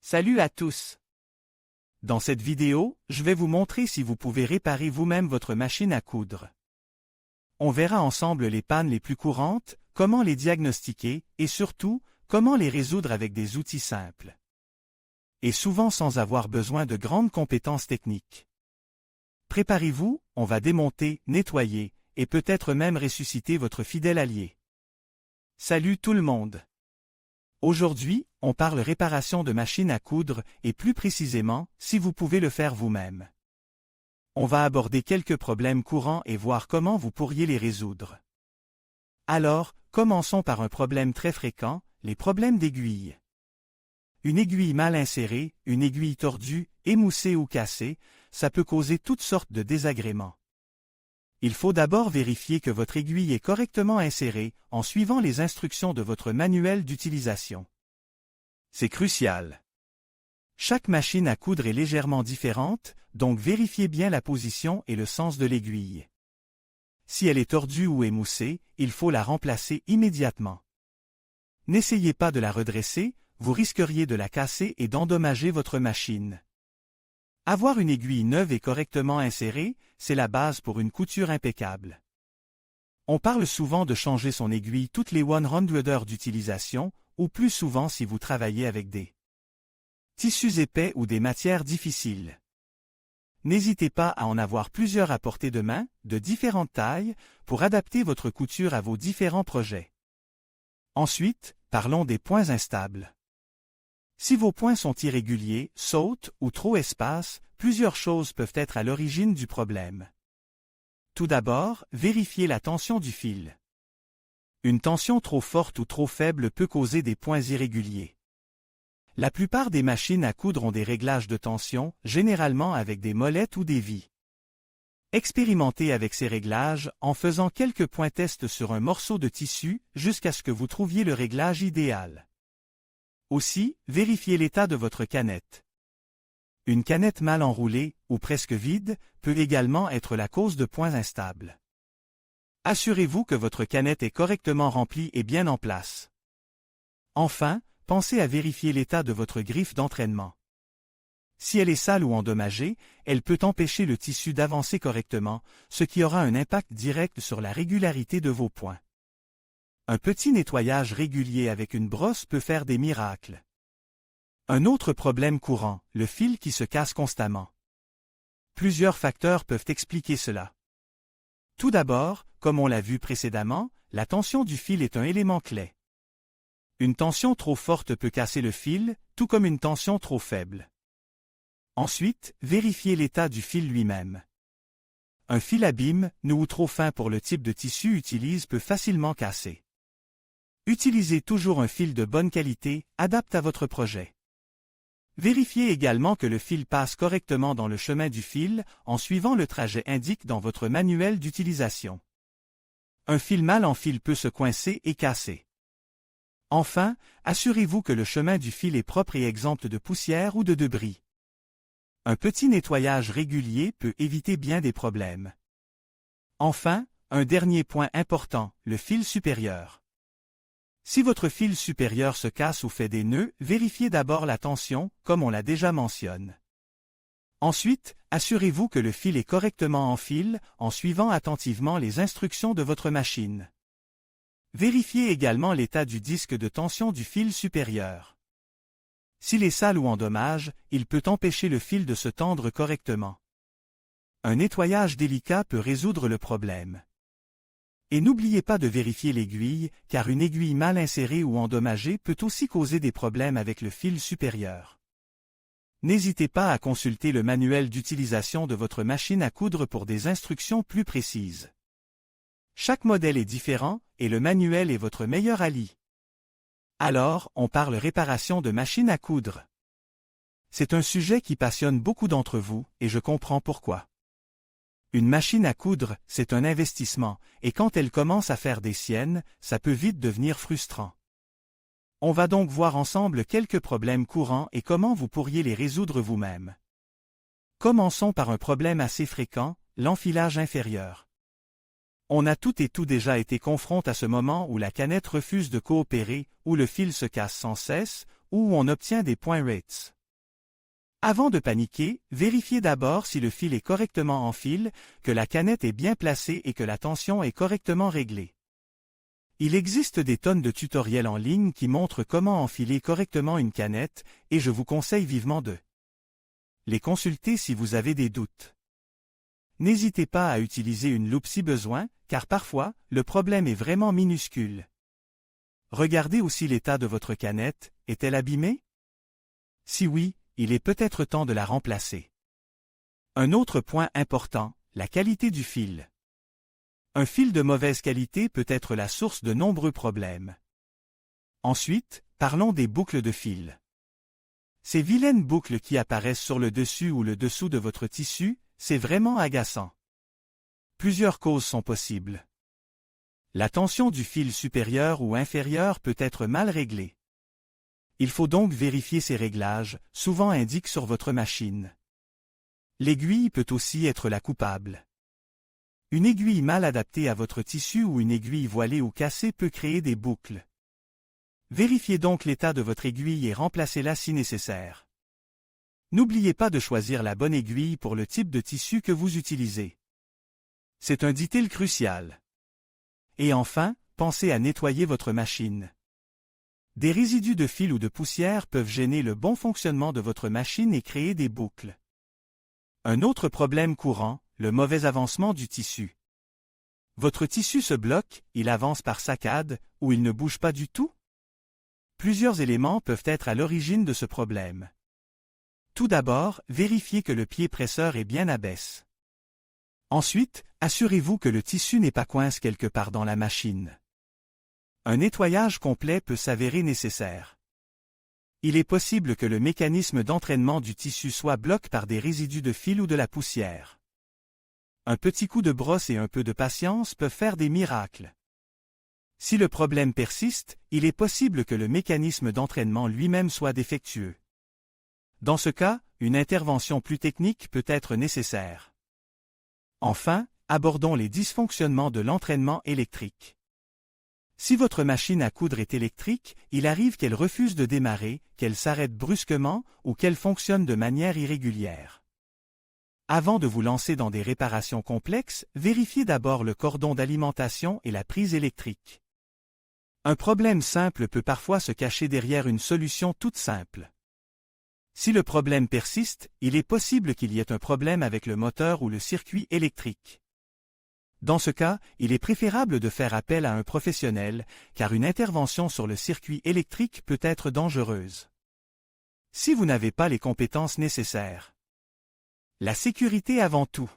Salut à tous! Dans cette vidéo, je vais vous montrer si vous pouvez réparer vous-même votre machine à coudre. On verra ensemble les pannes les plus courantes, comment les diagnostiquer et surtout, comment les résoudre avec des outils simples. Et souvent sans avoir besoin de grandes compétences techniques. Préparez-vous, on va démonter, nettoyer et peut-être même ressusciter votre fidèle allié. Salut tout le monde! Aujourd'hui, on parle réparation de machines à coudre et plus précisément, si vous pouvez le faire vous-même. On va aborder quelques problèmes courants et voir comment vous pourriez les résoudre. Alors, commençons par un problème très fréquent, les problèmes d'aiguille. Une aiguille mal insérée, une aiguille tordue, émoussée ou cassée, ça peut causer toutes sortes de désagréments. Il faut d'abord vérifier que votre aiguille est correctement insérée en suivant les instructions de votre manuel d'utilisation. C'est crucial. Chaque machine à coudre est légèrement différente, donc vérifiez bien la position et le sens de l'aiguille. Si elle est tordue ou émoussée, il faut la remplacer immédiatement. N'essayez pas de la redresser, vous risqueriez de la casser et d'endommager votre machine. Avoir une aiguille neuve et correctement insérée, c'est la base pour une couture impeccable. On parle souvent de changer son aiguille toutes les 100 heures d'utilisation, ou plus souvent si vous travaillez avec des tissus épais ou des matières difficiles. N'hésitez pas à en avoir plusieurs à portée de main, de différentes tailles, pour adapter votre couture à vos différents projets. Ensuite, parlons des points instables. Si vos points sont irréguliers, sautent ou trop espacent, plusieurs choses peuvent être à l'origine du problème. Tout d'abord, vérifiez la tension du fil. Une tension trop forte ou trop faible peut causer des points irréguliers. La plupart des machines à coudre ont des réglages de tension, généralement avec des molettes ou des vis. Expérimentez avec ces réglages en faisant quelques points tests sur un morceau de tissu jusqu'à ce que vous trouviez le réglage idéal. Aussi, vérifiez l'état de votre canette. Une canette mal enroulée, ou presque vide, peut également être la cause de points instables. Assurez-vous que votre canette est correctement remplie et bien en place. Enfin, pensez à vérifier l'état de votre griffe d'entraînement. Si elle est sale ou endommagée, elle peut empêcher le tissu d'avancer correctement, ce qui aura un impact direct sur la régularité de vos points. Un petit nettoyage régulier avec une brosse peut faire des miracles. Un autre problème courant, le fil qui se casse constamment. Plusieurs facteurs peuvent expliquer cela. Tout d'abord, comme on l'a vu précédemment, la tension du fil est un élément clé. Une tension trop forte peut casser le fil, tout comme une tension trop faible. Ensuite, vérifiez l'état du fil lui-même. Un fil abîme, nu ou trop fin pour le type de tissu utilisé peut facilement casser. Utilisez toujours un fil de bonne qualité, adapté à votre projet. Vérifiez également que le fil passe correctement dans le chemin du fil en suivant le trajet indiqué dans votre manuel d'utilisation. Un fil mal en fil peut se coincer et casser. Enfin, assurez-vous que le chemin du fil est propre et exempt de poussière ou de débris. Un petit nettoyage régulier peut éviter bien des problèmes. Enfin, un dernier point important, le fil supérieur. Si votre fil supérieur se casse ou fait des nœuds, vérifiez d'abord la tension, comme on l'a déjà mentionné. Ensuite, assurez-vous que le fil est correctement en fil, en suivant attentivement les instructions de votre machine. Vérifiez également l'état du disque de tension du fil supérieur. S'il est sale ou endommagé, il peut empêcher le fil de se tendre correctement. Un nettoyage délicat peut résoudre le problème. Et n'oubliez pas de vérifier l'aiguille, car une aiguille mal insérée ou endommagée peut aussi causer des problèmes avec le fil supérieur. N'hésitez pas à consulter le manuel d'utilisation de votre machine à coudre pour des instructions plus précises. Chaque modèle est différent, et le manuel est votre meilleur allié. Alors, on parle réparation de machines à coudre. C'est un sujet qui passionne beaucoup d'entre vous, et je comprends pourquoi. Une machine à coudre, c'est un investissement, et quand elle commence à faire des siennes, ça peut vite devenir frustrant. On va donc voir ensemble quelques problèmes courants et comment vous pourriez les résoudre vous-même. Commençons par un problème assez fréquent, l'enfilage inférieur. On a toutes et tous déjà été confrontés à ce moment où la canette refuse de coopérer, où le fil se casse sans cesse, où on obtient des points rates. Avant de paniquer, vérifiez d'abord si le fil est correctement en fil, que la canette est bien placée et que la tension est correctement réglée. Il existe des tonnes de tutoriels en ligne qui montrent comment enfiler correctement une canette, et je vous conseille vivement de les consulter si vous avez des doutes. N'hésitez pas à utiliser une loupe si besoin, car parfois, le problème est vraiment minuscule. Regardez aussi l'état de votre canette, est-elle abîmée? Si oui, il est peut-être temps de la remplacer. Un autre point important, la qualité du fil. Un fil de mauvaise qualité peut être la source de nombreux problèmes. Ensuite, parlons des boucles de fil. Ces vilaines boucles qui apparaissent sur le dessus ou le dessous de votre tissu, c'est vraiment agaçant. Plusieurs causes sont possibles. La tension du fil supérieur ou inférieur peut être mal réglée. Il faut donc vérifier ces réglages, souvent indiqués sur votre machine. L'aiguille peut aussi être la coupable. Une aiguille mal adaptée à votre tissu ou une aiguille voilée ou cassée peut créer des boucles. Vérifiez donc l'état de votre aiguille et remplacez-la si nécessaire. N'oubliez pas de choisir la bonne aiguille pour le type de tissu que vous utilisez. C'est un détail crucial. Et enfin, pensez à nettoyer votre machine. Des résidus de fil ou de poussière peuvent gêner le bon fonctionnement de votre machine et créer des boucles. Un autre problème courant, le mauvais avancement du tissu. Votre tissu se bloque, il avance par saccades, ou il ne bouge pas du tout? Plusieurs éléments peuvent être à l'origine de ce problème. Tout d'abord, vérifiez que le pied presseur est bien à baisse. Ensuite, assurez-vous que le tissu n'est pas coincé quelque part dans la machine. Un nettoyage complet peut s'avérer nécessaire. Il est possible que le mécanisme d'entraînement du tissu soit bloqué par des résidus de fil ou de la poussière. Un petit coup de brosse et un peu de patience peuvent faire des miracles. Si le problème persiste, il est possible que le mécanisme d'entraînement lui-même soit défectueux. Dans ce cas, une intervention plus technique peut être nécessaire. Enfin, abordons les dysfonctionnements de l'entraînement électrique. Si votre machine à coudre est électrique, il arrive qu'elle refuse de démarrer, qu'elle s'arrête brusquement ou qu'elle fonctionne de manière irrégulière. Avant de vous lancer dans des réparations complexes, vérifiez d'abord le cordon d'alimentation et la prise électrique. Un problème simple peut parfois se cacher derrière une solution toute simple. Si le problème persiste, il est possible qu'il y ait un problème avec le moteur ou le circuit électrique. Dans ce cas, il est préférable de faire appel à un professionnel, car une intervention sur le circuit électrique peut être dangereuse. Si vous n'avez pas les compétences nécessaires. La sécurité avant tout.